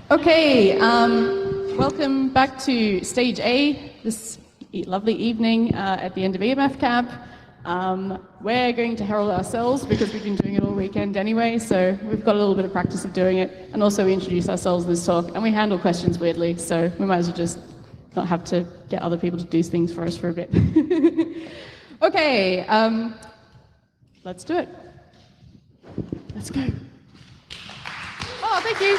Okay, welcome back to Stage A this lovely evening at the end of EMF Camp. We're going to herald ourselves because we've been doing it all weekend anyway, so we've got a little bit of practice of doing it. And also we introduce ourselves in this talk, and we handle questions weirdly, so we might as well just not have to get other people to do things for us for a bit. Okay, let's do it. Let's go. Oh, thank you.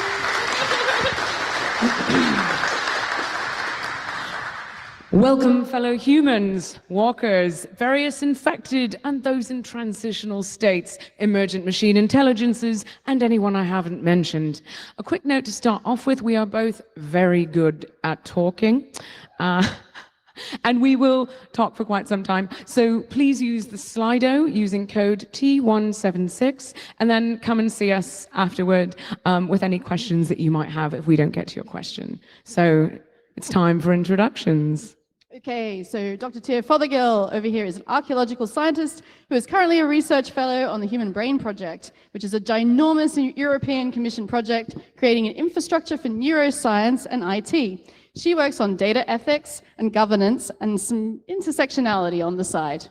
Welcome, fellow humans, walkers, various infected and those in transitional states, emergent machine intelligences, and anyone I haven't mentioned. A quick note to start off with, we are both very good at talking. And we will talk for quite some time. So please use the Slido using code T176 and then come and see us afterward with any questions that you might have if we don't get to your question. So it's time for introductions. Okay, so Dr. Tia Fothergill over here is an archaeological scientist who is currently a research fellow on the Human Brain Project, which is a ginormous European Commission project creating an infrastructure for neuroscience and IT. She works on data ethics and governance and some intersectionality on the side.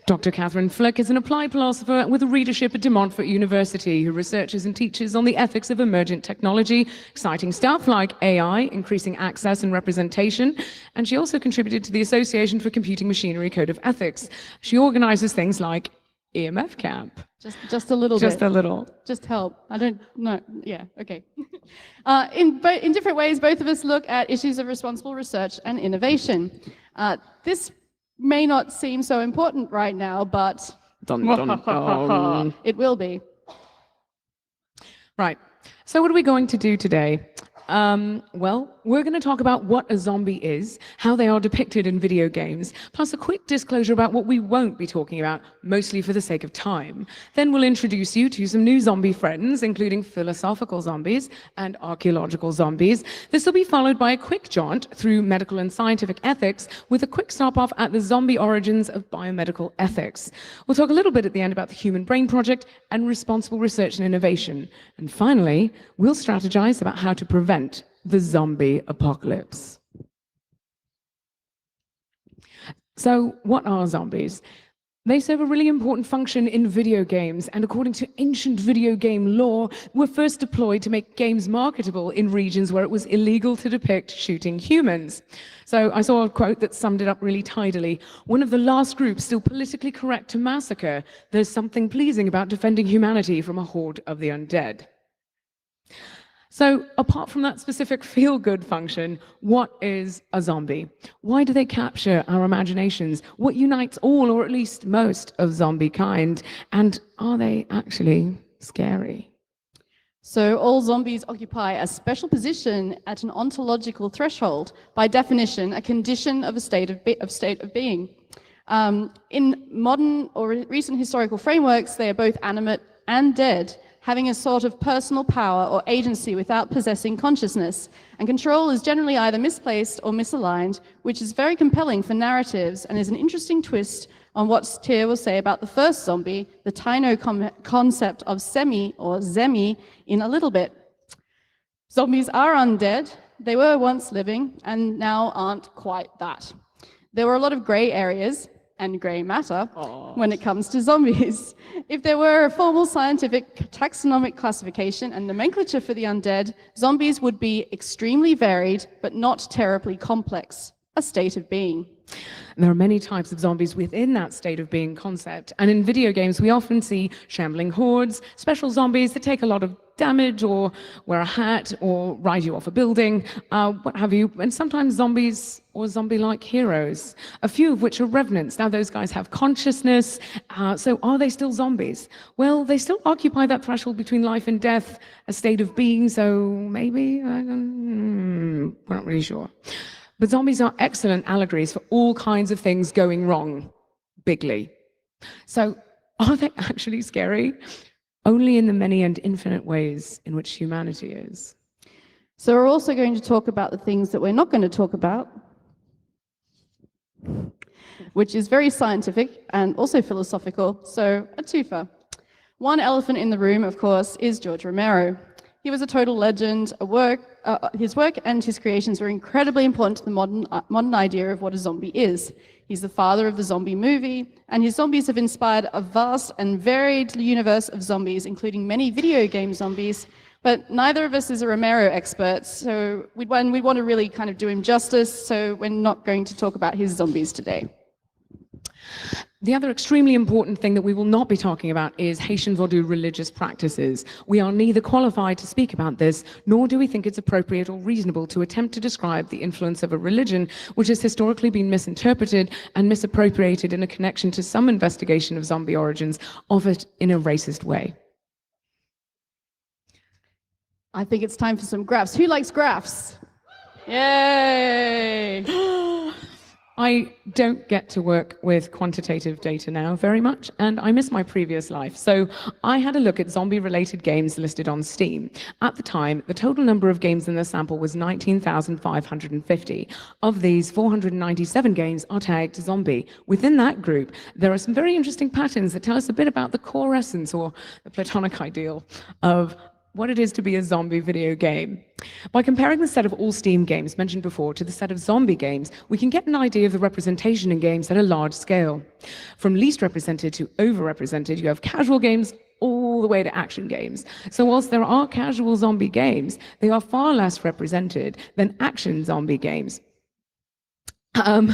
Dr. Catherine Flick is an applied philosopher with a readership at De Montfort University who researches and teaches on the ethics of emergent technology, exciting stuff like AI, increasing access and representation, and she also contributed to the Association for Computing Machinery Code of Ethics. She organizes things like EMF Camp. Just a little bit. Just a little. Just help. I don't know. Yeah, okay. In different ways, both of us look at issues of responsible research and innovation. This may not seem so important right now, but Dun, dun, dun. It will be. Right. So what are we going to do today? Well, we're going to talk about what a zombie is, how they are depicted in video games, plus a quick disclosure about what we won't be talking about, mostly for the sake of time. Then we'll introduce you to some new zombie friends, including philosophical zombies and archaeological zombies. This will be followed by a quick jaunt through medical and scientific ethics with a quick stop-off at the zombie origins of biomedical ethics. We'll talk a little bit at the end about the Human Brain Project and responsible research and innovation. And finally, we'll strategize about how to prevent the zombie apocalypse. So, what are zombies? They serve a really important function in video games, and according to ancient video game lore, were first deployed to make games marketable in regions where it was illegal to depict shooting humans. So I saw a quote that summed it up really tidily. One of the last groups still politically correct to massacre. There's something pleasing about defending humanity from a horde of the undead. So apart from that specific feel-good function, what is a zombie? Why do they capture our imaginations? What unites all, or at least most, of zombie kind? And are they actually scary? So all zombies occupy a special position at an ontological threshold, by definition, a condition of a state of being. In modern or recent historical frameworks, they are both animate and dead, having a sort of personal power or agency without possessing consciousness. And control is generally either misplaced or misaligned, which is very compelling for narratives and is an interesting twist on what Tia will say about the first zombie, the Taino concept of semi or zemi, in a little bit. Zombies are undead. They were once living and now aren't quite that. There were a lot of gray areas and grey matter when it comes to zombies. If there were a formal scientific taxonomic classification and nomenclature for the undead, zombies would be extremely varied, but not terribly complex, a state of being. There are many types of zombies within that state of being concept, and in video games we often see shambling hordes, special zombies that take a lot of damage or wear a hat or ride you off a building, what have you, and sometimes zombies or zombie-like heroes, a few of which are revenants. Now those guys have consciousness, so are they still zombies? Well, they still occupy that threshold between life and death, a state of being, so maybe, we're not really sure. But zombies are excellent allegories for all kinds of things going wrong, bigly. So, are they actually scary? Only in the many and infinite ways in which humanity is. So we're also going to talk about the things that we're not going to talk about, which is very scientific and also philosophical, so a twofer. One elephant in the room, of course, is George Romero. He was a total legend. His work and his creations were incredibly important to the modern idea of what a zombie is. He's the father of the zombie movie, and his zombies have inspired a vast and varied universe of zombies, including many video game zombies. But neither of us is a Romero expert, so we want to really kind of do him justice, so we're not going to talk about his zombies today. The other extremely important thing that we will not be talking about is Haitian Vodou religious practices. We are neither qualified to speak about this, nor do we think it's appropriate or reasonable to attempt to describe the influence of a religion which has historically been misinterpreted and misappropriated in a connection to some investigation of zombie origins of it in a racist way. I think it's time for some graphs. Who likes graphs? Yay! I don't get to work with quantitative data now very much, and I miss my previous life. So I had a look at zombie-related games listed on Steam. At the time, the total number of games in the sample was 19,550. Of these, 497 games are tagged zombie. Within that group, there are some very interesting patterns that tell us a bit about the core essence, or the Platonic ideal, of what it is to be a zombie video game. By comparing the set of all Steam games mentioned before to the set of zombie games, we can get an idea of the representation in games at a large scale. From least represented to overrepresented, you have casual games all the way to action games. So whilst there are casual zombie games, they are far less represented than action zombie games. And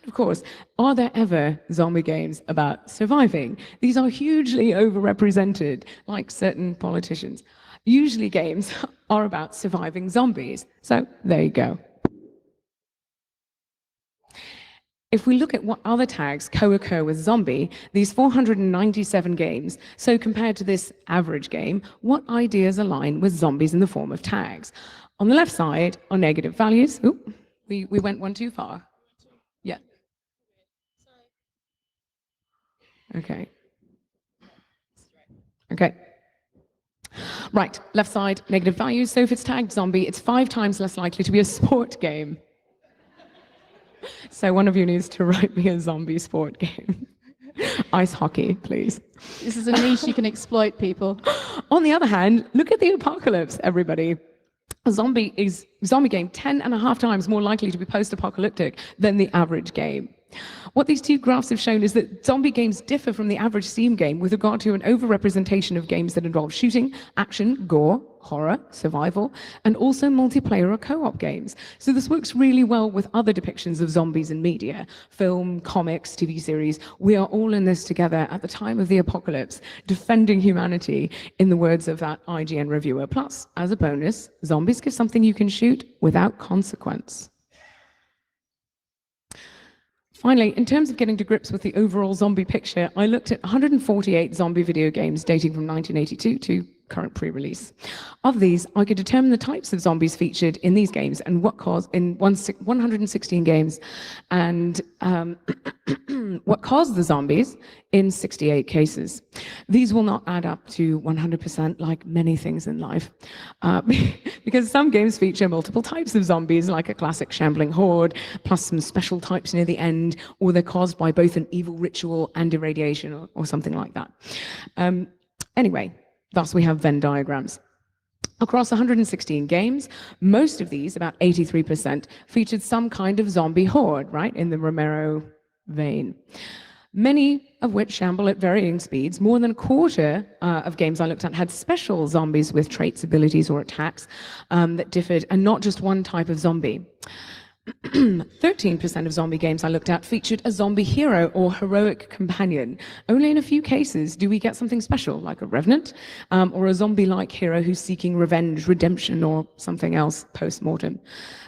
of course, are there ever zombie games about surviving? These are hugely overrepresented, like certain politicians. Usually games are about surviving zombies. So there you go. If we look at what other tags co-occur with zombie, these 497 games, so compared to this average game, what ideas align with zombies in the form of tags? On the left side are negative values. Ooh, we went one too far. Yeah. Okay. Okay. Right, left side, negative values. So if it's tagged zombie, it's 5 times less likely to be a sport game. So one of you needs to write me a zombie sport game. Ice hockey, please. This is a niche you can exploit, people. On the other hand, look at the apocalypse, everybody. A zombie game 10.5 times more likely to be post-apocalyptic than the average game. What these two graphs have shown is that zombie games differ from the average Steam game with regard to an overrepresentation of games that involve shooting, action, gore, horror, survival, and also multiplayer or co-op games. So this works really well with other depictions of zombies in media, film, comics, TV series. We are all in this together at the time of the apocalypse, defending humanity, in the words of that IGN reviewer. Plus, as a bonus, zombies give something you can shoot without consequence. Finally, in terms of getting to grips with the overall zombie picture, I looked at 148 zombie video games dating from 1982 to current pre-release. Of these, I could determine the types of zombies featured in these games and what caused in 116 games, and what caused the zombies in 68 cases. These will not add up to 100% like many things in life, because some games feature multiple types of zombies, like a classic shambling horde, plus some special types near the end, or they're caused by both an evil ritual and irradiation, or something like that. Anyway, thus we have Venn diagrams. Across 116 games, most of these, about 83%, featured some kind of zombie horde, right, in the Romero vein. Many of which shamble at varying speeds. More than a quarter of games I looked at had special zombies with traits, abilities, or attacks that differed, and not just one type of zombie. 13% of zombie games I looked at featured a zombie hero or heroic companion. Only in a few cases do we get something special, like a revenant, or a zombie-like hero who's seeking revenge, redemption, or something else post-mortem.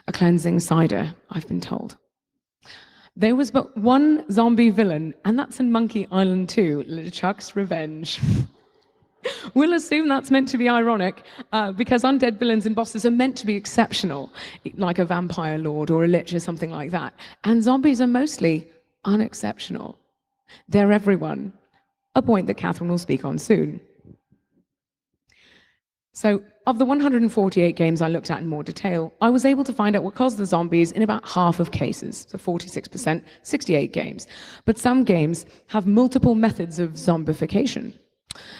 A cleansing cider, I've been told. There was but one zombie villain, and that's in Monkey Island 2, LeChuck's Revenge. We'll assume that's meant to be ironic, because undead villains and bosses are meant to be exceptional, like a vampire lord or a lich or something like that. And zombies are mostly unexceptional. They're everyone, a point that Catherine will speak on soon. So, of the 148 games I looked at in more detail, I was able to find out what caused the zombies in about half of cases, so 46%, 68 games. But some games have multiple methods of zombification.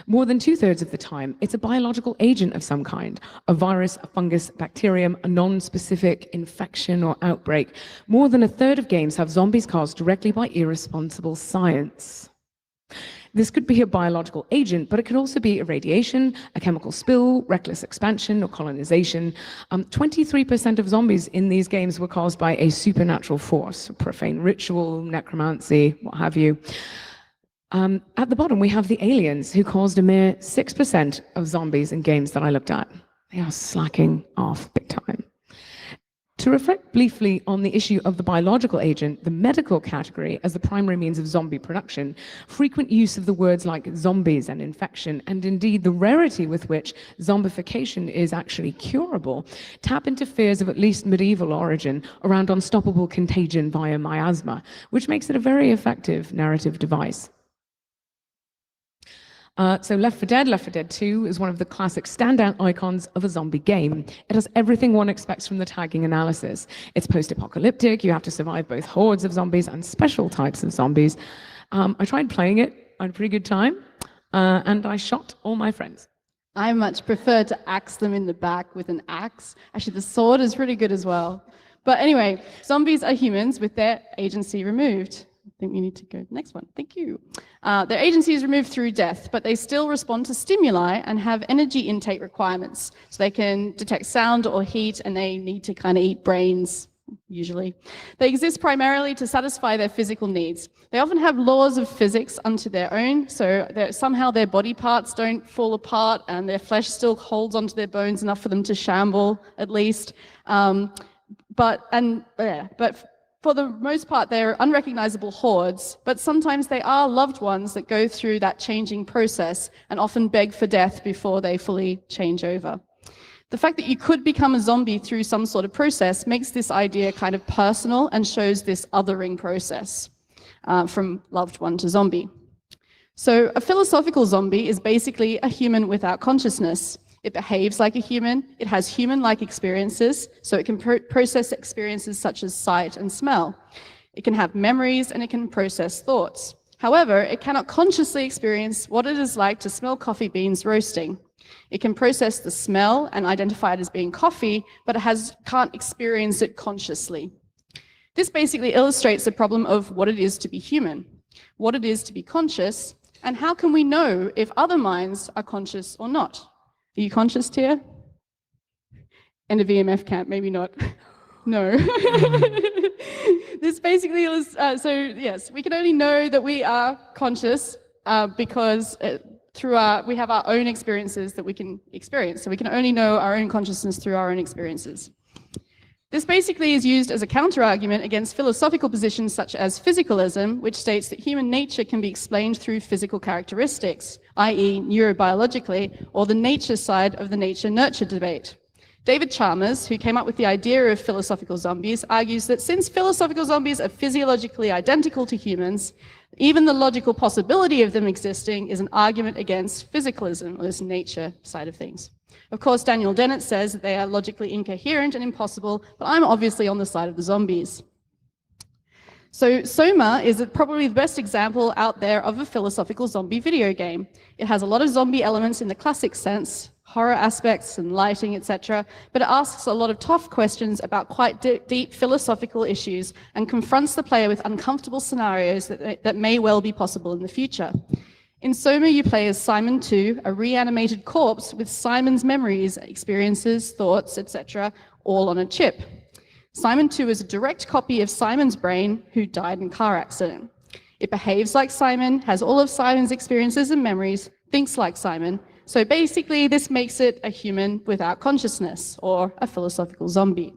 More than 2/3 of the time, it's a biological agent of some kind, a virus, a fungus, bacterium, a non-specific infection or outbreak. More than 1/3 of games have zombies caused directly by irresponsible science. This could be a biological agent, but it could also be irradiation, a chemical spill, reckless expansion, or colonization. 23% of zombies in these games were caused by a supernatural force, profane ritual, necromancy, what have you. At the bottom, we have the aliens, who caused a mere 6% of zombies in games that I looked at. They are slacking off big time. To reflect briefly on the issue of the biological agent, the medical category as the primary means of zombie production, frequent use of the words like zombies and infection, and indeed the rarity with which zombification is actually curable, tap into fears of at least medieval origin around unstoppable contagion via miasma, which makes it a very effective narrative device. So Left 4 Dead 2 is one of the classic standout icons of a zombie game. It has everything one expects from the tagging analysis. It's post-apocalyptic, you have to survive both hordes of zombies and special types of zombies. I tried playing it, I had a pretty good time, and I shot all my friends. I much prefer to axe them in the back with an axe. Actually, the sword is pretty good as well. But anyway, zombies are humans with their agency removed. I think we need to go to the next one. Thank you. Their agency is removed through death, but they still respond to stimuli and have energy intake requirements. So they can detect sound or heat, and they need to kind of eat brains, usually. They exist primarily to satisfy their physical needs. They often have laws of physics unto their own, so somehow their body parts don't fall apart and their flesh still holds onto their bones enough for them to shamble, at least. But for the most part, they're unrecognizable hordes, but sometimes they are loved ones that go through that changing process and often beg for death before they fully change over. The fact that you could become a zombie through some sort of process makes this idea kind of personal and shows this othering process from loved one to zombie. So a philosophical zombie is basically a human without consciousness. It behaves like a human, it has human-like experiences, so it can process experiences such as sight and smell. It can have memories and it can process thoughts. However, it cannot consciously experience what it is like to smell coffee beans roasting. It can process the smell and identify it as being coffee, but it can't experience it consciously. This basically illustrates the problem of what it is to be human, what it is to be conscious, and how can we know if other minds are conscious or not? Are you conscious, Tia? And a VMF camp, maybe not. No. This basically is, so yes, we can only know that we are conscious because we have our own experiences that we can experience. So we can only know our own consciousness through our own experiences. This basically is used as a counter-argument against philosophical positions such as physicalism, which states that human nature can be explained through physical characteristics, i.e. neurobiologically, or the nature side of the nature-nurture debate. David Chalmers, who came up with the idea of philosophical zombies, argues that since philosophical zombies are physiologically identical to humans, even the logical possibility of them existing is an argument against physicalism, or this nature side of things. Of course, Daniel Dennett says that they are logically incoherent and impossible, but I'm obviously on the side of the zombies. So Soma is probably the best example out there of a philosophical zombie video game. It has a lot of zombie elements in the classic sense, horror aspects and lighting, etc., but it asks a lot of tough questions about quite deep philosophical issues and confronts the player with uncomfortable scenarios that may well be possible in the future. In Soma, you play as Simon II, a reanimated corpse with Simon's memories, experiences, thoughts, etc., all on a chip. Simon II is a direct copy of Simon's brain, who died in a car accident. It behaves like Simon, has all of Simon's experiences and memories, thinks like Simon. So basically, this makes it a human without consciousness, or a philosophical zombie.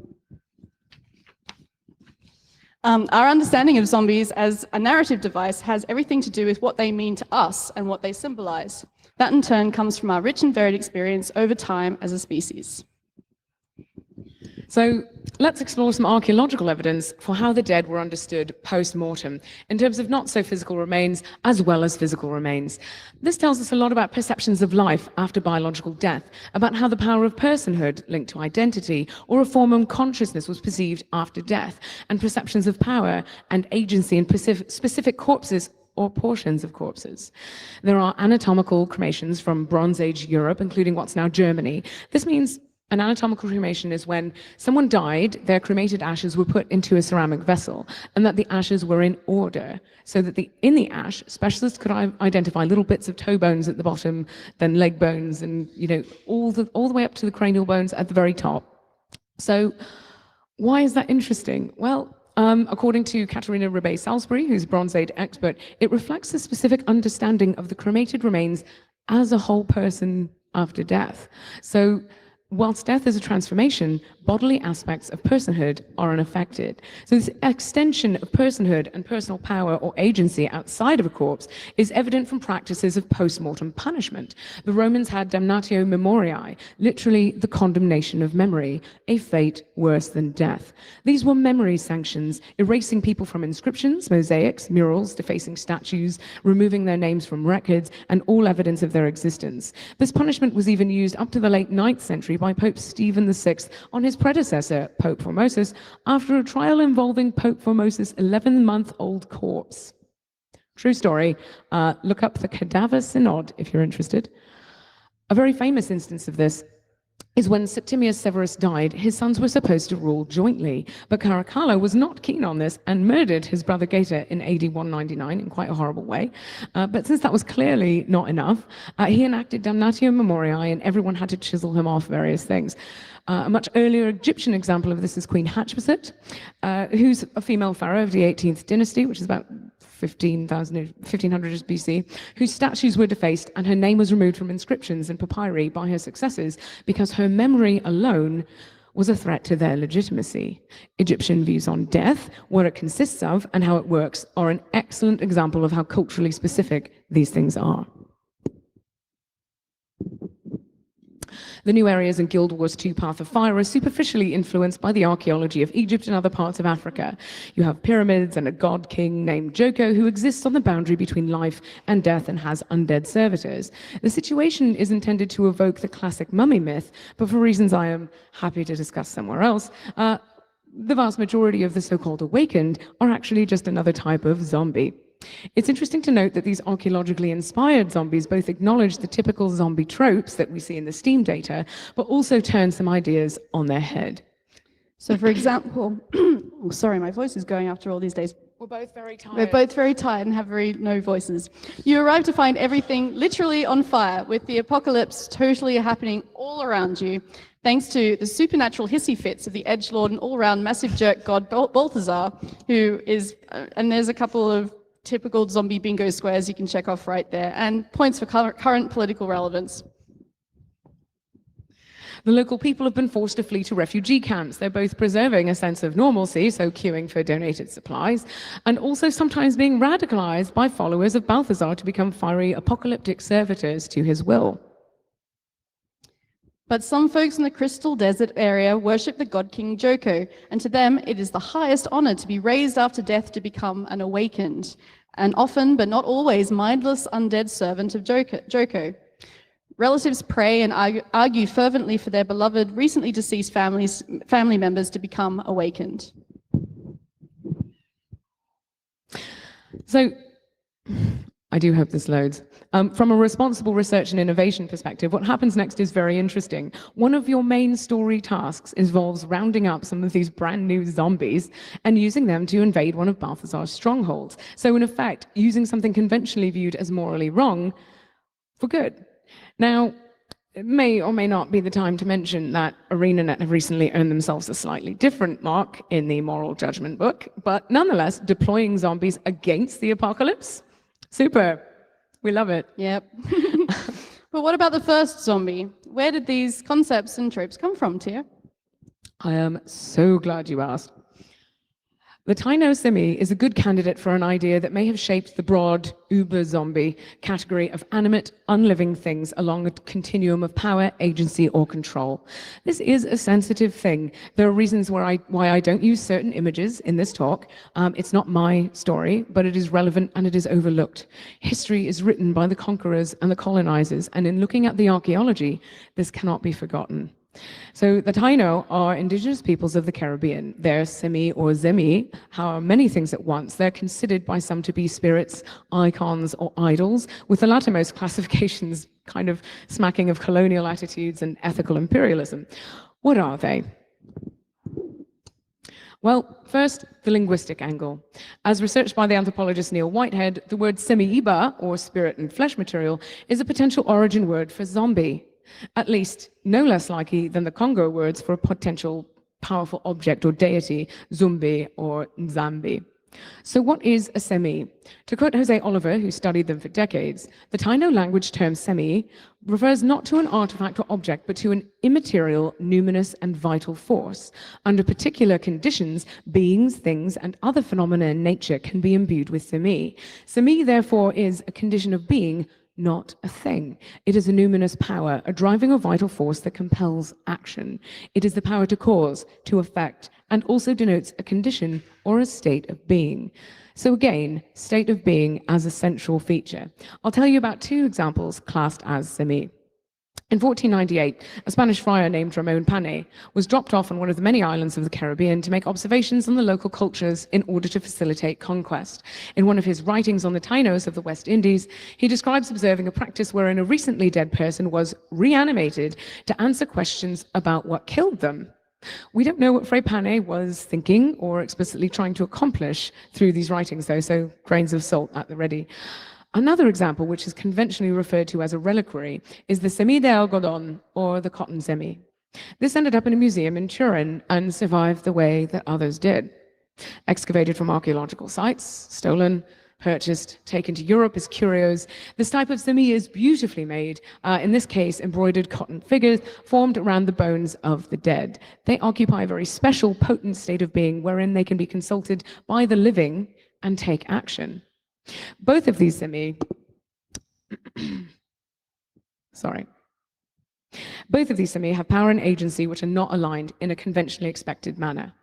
Our understanding of zombies as a narrative device has everything to do with what they mean to us and what they symbolize. That in turn comes from our rich and varied experience over time as a species. So let's explore some archaeological evidence for how the dead were understood post-mortem in terms of not so physical remains as well as physical remains. This tells us a lot about perceptions of life after biological death, about how the power of personhood linked to identity or a form of consciousness was perceived after death, and perceptions of power and agency in specific corpses or portions of corpses. There are anatomical cremations from Bronze Age Europe, including what's now Germany. This means an anatomical cremation is when someone died, their cremated ashes were put into a ceramic vessel, and that the ashes were in order, so that in the ash, specialists could identify little bits of toe bones at the bottom, then leg bones, and all the way up to the cranial bones at the very top. So why is that interesting? Well, according to Katarina Rebay-Salisbury, who's a Bronze Age expert, it reflects a specific understanding of the cremated remains as a whole person after death. So whilst death is a transformation, bodily aspects of personhood are unaffected. So this extension of personhood and personal power or agency outside of a corpse is evident from practices of post-mortem punishment. The Romans had damnatio memoriae, literally the condemnation of memory, a fate worse than death. These were memory sanctions, erasing people from inscriptions, mosaics, murals, defacing statues, removing their names from records, and all evidence of their existence. This punishment was even used up to the late 9th century by Pope Stephen VI on his predecessor, Pope Formosus, after a trial involving Pope Formosus' 11-month-old corpse. True story. Look up the Cadaver Synod if you're interested. A very famous instance of this is when Septimius Severus died, his sons were supposed to rule jointly, but Caracalla was not keen on this and murdered his brother Geta in AD 199 in quite a horrible way. But since that was clearly not enough, he enacted damnatio memoriae, and everyone had to chisel him off various things. A much earlier Egyptian example of this is Queen Hatshepsut, who's a female pharaoh of the 18th dynasty, which is about 1500 BC, whose statues were defaced and her name was removed from inscriptions and papyri by her successors because her memory alone was a threat to their legitimacy. Egyptian views on death, what it consists of, and how it works are an excellent example of how culturally specific these things are. The new areas in Guild Wars 2 Path of Fire are superficially influenced by the archaeology of Egypt and other parts of Africa. You have pyramids and a god king named Joko who exists on the boundary between life and death and has undead servitors. The situation is intended to evoke the classic mummy myth, but for reasons I am happy to discuss somewhere else, the vast majority of the so-called awakened are actually just another type of zombie. It's interesting to note that these archaeologically inspired zombies both acknowledge the typical zombie tropes that we see in the STEAM data, but also turn some ideas on their head. So for example, oh, sorry, my voice is going after all these days. We're both very tired. We're both very tired and have no voices. You arrive to find everything literally on fire, with the apocalypse totally happening all around you, thanks to the supernatural hissy fits of the edgelord and all-around massive jerk god Balthazar, who is, and there's a couple of typical zombie bingo squares you can check off right there, and points for current political relevance. The local people have been forced to flee to refugee camps. They're both preserving a sense of normalcy, so queuing for donated supplies, and also sometimes being radicalized by followers of Balthazar to become fiery apocalyptic servitors to his will. But some folks in the Crystal Desert area worship the god king Joko, and to them it is the highest honor to be raised after death to become an awakened, and often, but not always, mindless undead servant of Joko. Relatives pray and argue fervently for their beloved, recently deceased family members to become awakened. So, I do hope this loads. From a responsible research and innovation perspective, what happens next is very interesting. One of your main story tasks involves rounding up some of these brand new zombies and using them to invade one of Balthazar's strongholds. So in effect, using something conventionally viewed as morally wrong for good. Now, it may or may not be the time to mention that ArenaNet have recently earned themselves a slightly different mark in the moral judgment book, but nonetheless, deploying zombies against the apocalypse, super. We love it. Yep. But what about the first zombie? Where did these concepts and tropes come from, Tia? I am so glad you asked. The Taino Simi is a good candidate for an idea that may have shaped the broad uber-zombie category of animate, unliving things along a continuum of power, agency, or control. This is a sensitive thing. There are reasons why I don't use certain images in this talk. It's not my story, but it is relevant and it is overlooked. History is written by the conquerors and the colonizers, and in looking at the archaeology, this cannot be forgotten. So the Taino are indigenous peoples of the Caribbean. They're Semi or Zemi, are many things at once. They're considered by some to be spirits, icons, or idols, with the lattermost classifications kind of smacking of colonial attitudes and ethical imperialism. What are they? Well, first, the linguistic angle. As researched by the anthropologist Neil Whitehead, the word semi-iba, or spirit and flesh material, is a potential origin word for zombie, at least no less likely than the Congo words for a potential powerful object or deity, zumbi or nzambi. So what is a semi? To quote Jose Oliver, who studied them for decades, the Taino language term semi refers not to an artifact or object, but to an immaterial, numinous, and vital force. Under particular conditions, beings, things, and other phenomena in nature can be imbued with semi. Semi, therefore, is a condition of being, not a thing. It is a numinous power, a driving or vital force that compels action. It is the power to cause, to affect, and also denotes a condition or a state of being. So again, state of being as a central feature. I'll tell you about two examples classed as semi. In 1498, a Spanish friar named Ramon Pane was dropped off on one of the many islands of the Caribbean to make observations on the local cultures in order to facilitate conquest. In one of his writings on the Tainos of the West Indies, he describes observing a practice wherein a recently dead person was reanimated to answer questions about what killed them. We don't know what Fray Pane was thinking or explicitly trying to accomplish through these writings, though, so grains of salt at the ready. Another example, which is conventionally referred to as a reliquary, is the semi de algodón, or the cotton semi. This ended up in a museum in Turin and survived the way that others did. Excavated from archaeological sites, stolen, purchased, taken to Europe as curios, this type of semi is beautifully made, in this case embroidered cotton figures formed around the bones of the dead. They occupy a very special, potent state of being wherein they can be consulted by the living and take action. Both of these semi, both of these semi have power and agency which are not aligned in a conventionally expected manner.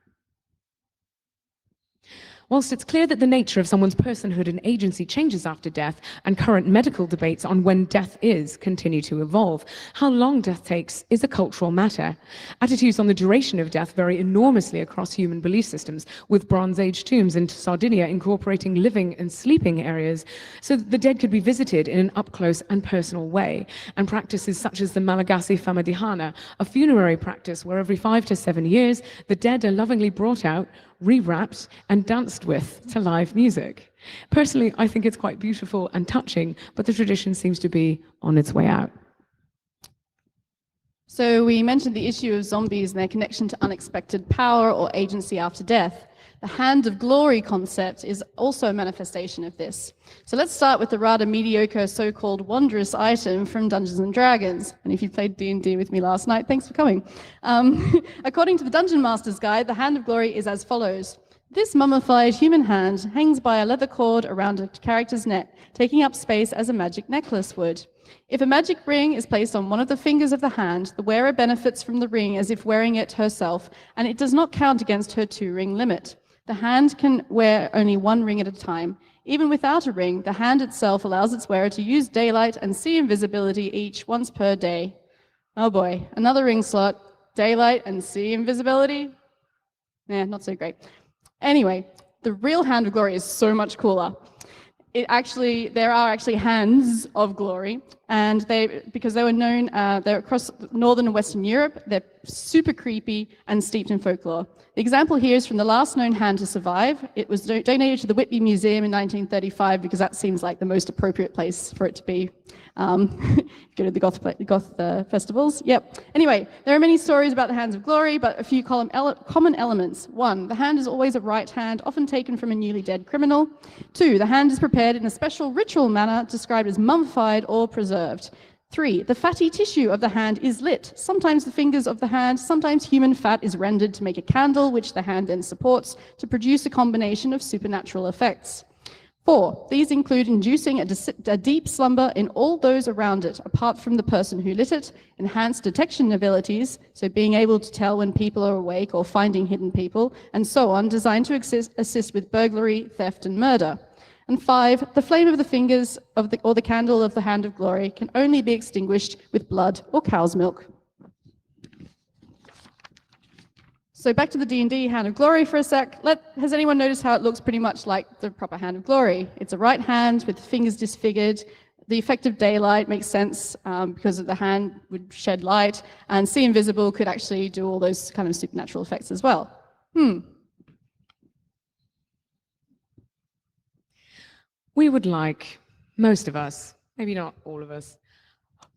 Whilst it's clear that the nature of someone's personhood and agency changes after death, and current medical debates on when death is continue to evolve, how long death takes is a cultural matter. Attitudes on the duration of death vary enormously across human belief systems, with Bronze Age tombs in Sardinia incorporating living and sleeping areas so that the dead could be visited in an up-close and personal way, and practices such as the Malagasy Famadihana, a funerary practice where every 5 to 7 years the dead are lovingly brought out, rewrapped and danced with to live music. Personally, I think it's quite beautiful and touching, but the tradition seems to be on its way out. So we mentioned the issue of zombies and their connection to unexpected power or agency after death. The hand of glory concept is also a manifestation of this. So let's start with the rather mediocre so-called wondrous item from Dungeons & Dragons. And if you played D&D with me last night, thanks for coming. According to the Dungeon Master's Guide, the hand of glory is as follows. This mummified human hand hangs by a leather cord around a character's neck, taking up space as a magic necklace would. If a magic ring is placed on one of the fingers of the hand, the wearer benefits from the ring as if wearing it herself, and it does not count against her 2-ring limit. The hand can wear only 1 ring at a time. Even without a ring, the hand itself allows its wearer to use daylight and see invisibility each once per day. Oh boy, another ring slot, daylight and see invisibility? Not so great. Anyway, the real hand of glory is so much cooler. There are actually hands of glory, and because they were known, they're across northern and western Europe, they're super creepy and steeped in folklore. The example here is from the last known hand to survive. It was donated to the Whitby Museum in 1935 because that seems like the most appropriate place for it to be. Go to the goth festivals. Yep. Anyway, there are many stories about the hands of glory, but a few common elements. 1, the hand is always a right hand, often taken from a newly dead criminal. 2, the hand is prepared in a special ritual manner described as mummified or preserved. 3, the fatty tissue of the hand is lit. Sometimes the fingers of the hand, sometimes human fat is rendered to make a candle, which the hand then supports to produce a combination of supernatural effects. 4, these include inducing a deep slumber in all those around it, apart from the person who lit it, enhanced detection abilities, so being able to tell when people are awake or finding hidden people, and so on, designed to assist with burglary, theft, and murder. And 5, the flame of the fingers or the candle of the hand of glory can only be extinguished with blood or cow's milk. So back to the D&D Hand of Glory for a sec. Has anyone noticed how it looks pretty much like the proper Hand of Glory? It's a right hand with the fingers disfigured. The effect of daylight makes sense because the hand would shed light, and See Invisible could actually do all those kind of supernatural effects as well. We would like, most of us, maybe not all of us,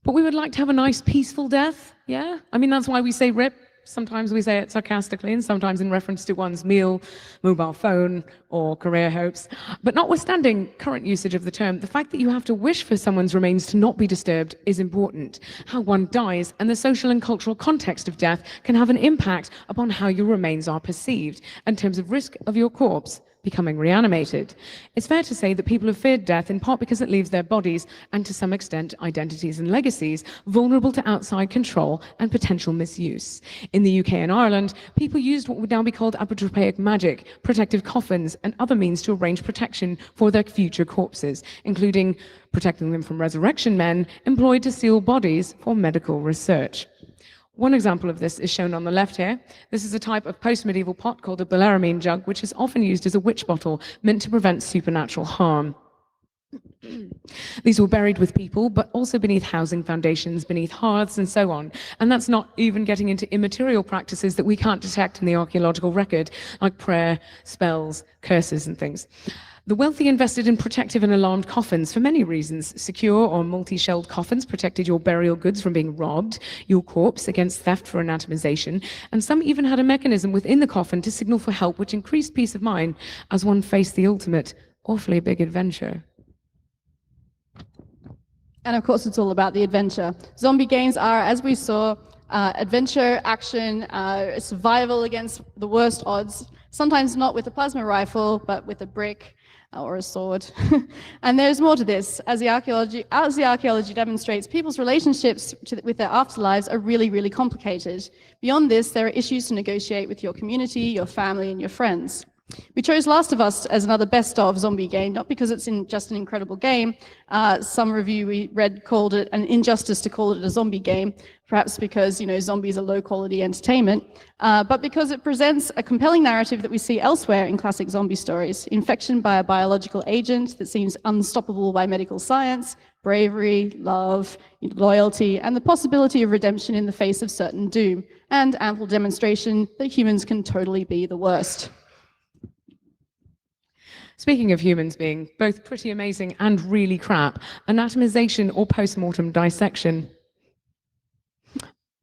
but we would like to have a nice peaceful death, yeah? I mean, that's why we say RIP. Sometimes we say it sarcastically, and sometimes in reference to one's meal, mobile phone, or career hopes. But notwithstanding current usage of the term, the fact that you have to wish for someone's remains to not be disturbed is important. How one dies and the social and cultural context of death can have an impact upon how your remains are perceived in terms of risk of your corpse becoming reanimated. It's fair to say that people have feared death in part because it leaves their bodies, and to some extent identities and legacies, vulnerable to outside control and potential misuse. In the UK and Ireland, people used what would now be called apotropaic magic, protective coffins, and other means to arrange protection for their future corpses, including protecting them from resurrection men employed to seal bodies for medical research. One example of this is shown on the left here. This is a type of post-medieval pot called a bellarmine jug, which is often used as a witch bottle, meant to prevent supernatural harm. These were buried with people, but also beneath housing foundations, beneath hearths, and so on. And that's not even getting into immaterial practices that we can't detect in the archaeological record, like prayer, spells, curses, and things. The wealthy invested in protective and alarmed coffins for many reasons. Secure or multi-shelled coffins protected your burial goods from being robbed, your corpse against theft for anatomization, and some even had a mechanism within the coffin to signal for help, which increased peace of mind as one faced the ultimate, awfully big adventure. And of course, it's all about the adventure. Zombie games are, as we saw, adventure, action, survival against the worst odds, sometimes not with a plasma rifle, but with a brick or a sword. And there's more to this. As the archaeology demonstrates, people's relationships with their afterlives are really, really complicated. Beyond this, there are issues to negotiate with your community, your family, and your friends. We chose Last of Us as another best of zombie game, not because it's just an incredible game. Some review we read called it an injustice to call it a zombie game, perhaps because, zombies are low-quality entertainment, but because it presents a compelling narrative that we see elsewhere in classic zombie stories. Infection by a biological agent that seems unstoppable by medical science, bravery, love, loyalty, and the possibility of redemption in the face of certain doom, and ample demonstration that humans can totally be the worst. Speaking of humans being both pretty amazing and really crap, anatomization or post-mortem dissection.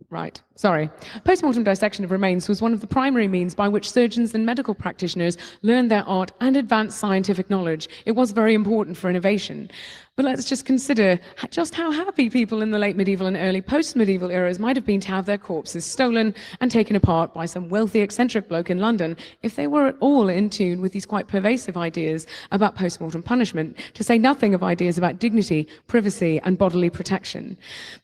Right, sorry. Post-mortem dissection of remains was one of the primary means by which surgeons and medical practitioners learned their art and advanced scientific knowledge. It was very important for innovation. But let's just consider just how happy people in the late medieval and early post-medieval eras might have been to have their corpses stolen and taken apart by some wealthy, eccentric bloke in London if they were at all in tune with these quite pervasive ideas about post-mortem punishment, to say nothing of ideas about dignity, privacy, and bodily protection.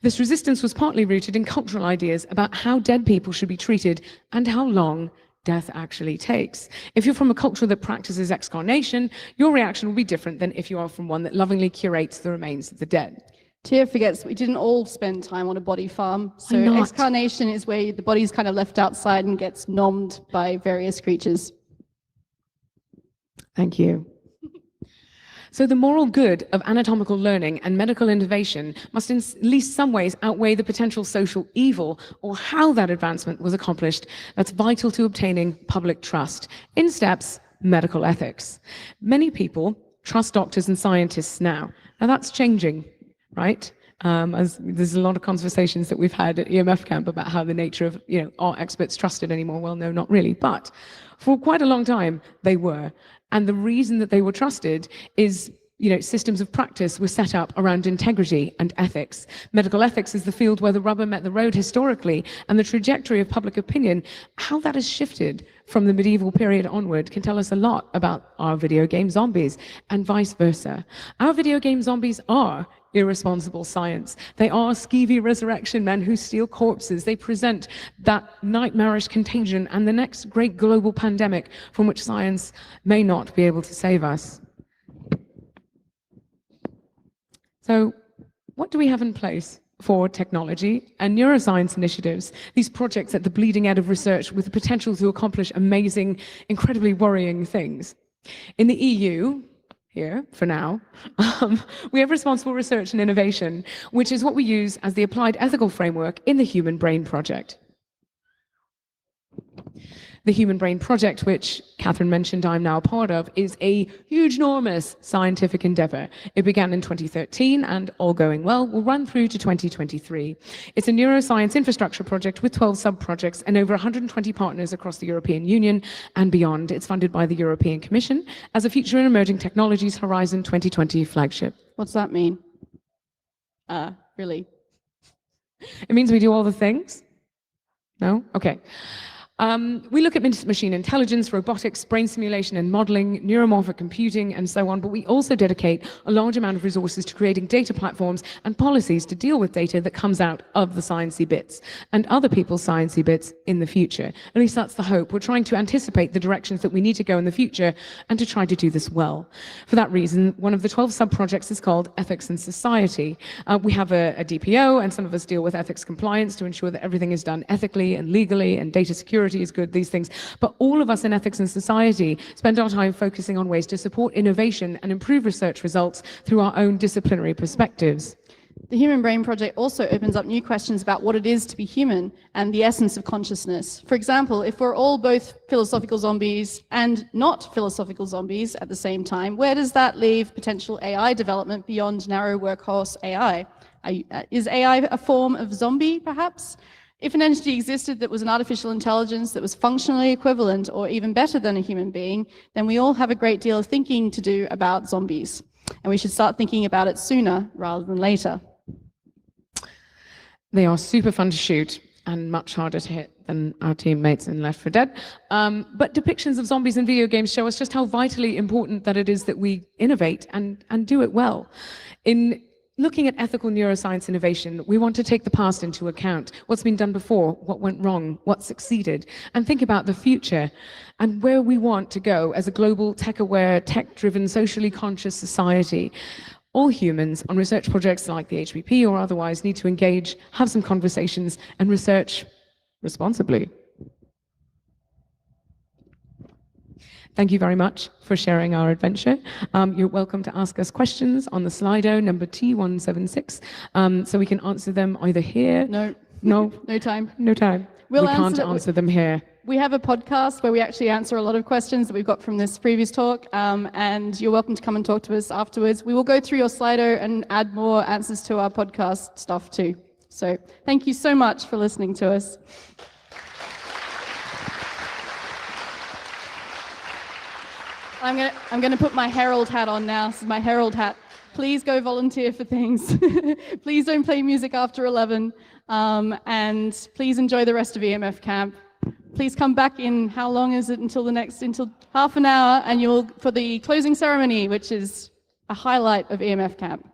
This resistance was partly rooted in cultural ideas about how dead people should be treated and how long death actually takes. If you're from a culture that practices excarnation, your reaction will be different than if you are from one that lovingly curates the remains of the dead. Tia forgets we didn't all spend time on a body farm. So excarnation is where the body's kind of left outside and gets nommed by various creatures. Thank you. So the moral good of anatomical learning and medical innovation must in at least some ways outweigh the potential social evil, or how that advancement was accomplished, that's vital to obtaining public trust. In steps medical ethics. Many people trust doctors and scientists now. Now that's changing, right? As there's a lot of conversations that we've had at EMF camp about how the nature of, are experts trusted anymore? Well, no, not really. But for quite a long time, they were. And the reason that they were trusted is, systems of practice were set up around integrity and ethics. Medical ethics is the field where the rubber met the road historically, and the trajectory of public opinion, how that has shifted from the medieval period onward, can tell us a lot about our video game zombies, and vice versa. Our video game zombies are irresponsible science. They are skeevy resurrection men who steal corpses. They present that nightmarish contagion and the next great global pandemic from which science may not be able to save us. So, what do we have in place for technology and neuroscience initiatives, these projects at the bleeding edge of research with the potential to accomplish amazing, incredibly worrying things. In the EU, here for now, we have responsible research and innovation, which is what we use as the applied ethical framework in the Human Brain Project. The Human Brain Project, which Catherine mentioned I'm now a part of, is a huge, enormous scientific endeavor. It began in 2013 and, all going well, will run through to 2023. It's a neuroscience infrastructure project with 12 sub-projects and over 120 partners across the European Union and beyond. It's funded by the European Commission as a Future and Emerging Technologies Horizon 2020 flagship. What's that mean? Really? It means we do all the things? No? Okay. We look at machine intelligence, robotics, brain simulation and modeling, neuromorphic computing, and so on, but we also dedicate a large amount of resources to creating data platforms and policies to deal with data that comes out of the sciencey bits and other people's sciencey bits in the future. At least that's the hope. We're trying to anticipate the directions that we need to go in the future and to try to do this well. For that reason, one of the 12 sub-projects is called Ethics and Society. We have a DPO, and some of us deal with ethics compliance to ensure that everything is done ethically and legally, and data security is good, these things. But all of us in ethics and society spend our time focusing on ways to support innovation and improve research results through our own disciplinary perspectives. The Human Brain Project also opens up new questions about what it is to be human and the essence of consciousness. For example, if we're all both philosophical zombies and not philosophical zombies at the same time, where does that leave potential AI development beyond narrow workhorse AI? Is AI a form of zombie, perhaps? If an entity existed that was an artificial intelligence that was functionally equivalent or even better than a human being, then we all have a great deal of thinking to do about zombies. And we should start thinking about it sooner rather than later. They are super fun to shoot and much harder to hit than our teammates in Left 4 Dead. But depictions of zombies in video games show us just how vitally important that it is that we innovate and do it well. In looking at ethical neuroscience innovation, we want to take the past into account, what's been done before, what went wrong, what succeeded, and think about the future and where we want to go as a global, tech-aware, tech-driven, socially conscious society. All humans on research projects like the HBP or otherwise need to engage, have some conversations, and research responsibly. Thank you very much for sharing our adventure. You're welcome to ask us questions on the Slido number T176, so we can answer them either here. No. No time. No time. We can't answer them here. We have a podcast where we actually answer a lot of questions that we've got from this previous talk, and you're welcome to come and talk to us afterwards. We will go through your Slido and add more answers to our podcast stuff too. So thank you so much for listening to us. I'm going to put my Herald hat on now. This is my Herald hat. Please go volunteer for things. Please don't play music after 11. And please enjoy the rest of EMF camp. Please come back in, how long is it until half an hour, and for the closing ceremony, which is a highlight of EMF camp.